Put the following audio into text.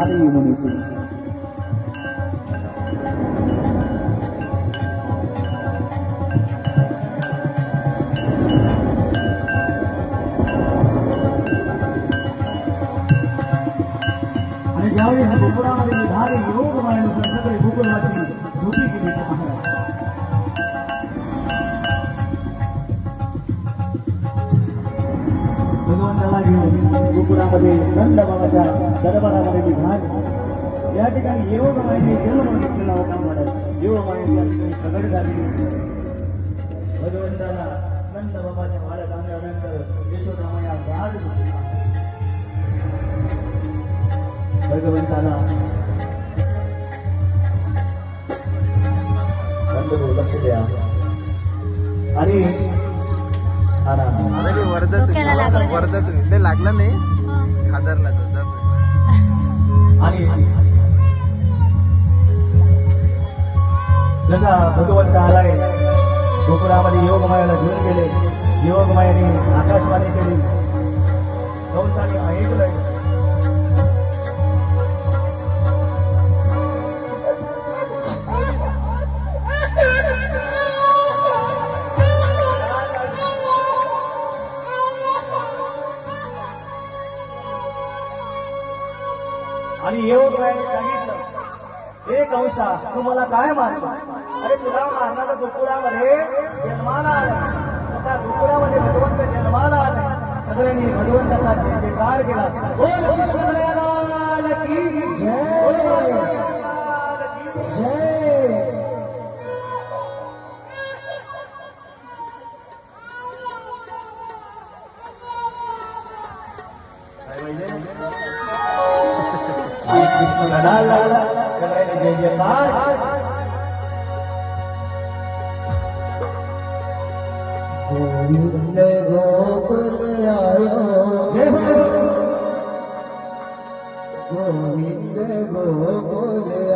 हरी म्हणून आणि ज्यावेळी ह्या गोकुळामध्ये निघाले योग मायानुसार सगळे गोकुळाची झोपी गेली महाराज. भगवंताला घेऊन गोकुळामध्ये नंद बाबाच्या दरबारामध्ये निघाले. या ठिकाणी योग मायेने जन्म घेतलेला होता महाराज. योग माये या ठिकाणी प्रगट झाली. भगवंताला नंद बाबाच्या वाड्यात आणल्यानंतर यशोदा माया गाढ झाली. भगवंताला नंद लक्ष द्या आणि वर्धाच ते लागलं नाही खादरला आणि जसा भगवंत आलाय गोकुळामध्ये योगमायाला घेऊन गेले. योगमायाने आकाशवाणी केली. कंसाने ऐकलंय. आणि योग सांगितलं, हे कंसा तू मला काय मारतो? अरे तुला मारणारा गोकुळामध्ये जन्माला आला. तसा गोकुळामध्ये भगवंत जन्माला आला. सगळ्यांनी भगवंताचा जयकार केला. बोल कृष्णलाल की जय. बोल कृष्णलाल की जय. जय जयकार. गोविंद गोकुल आयो. गोविंद गोकुल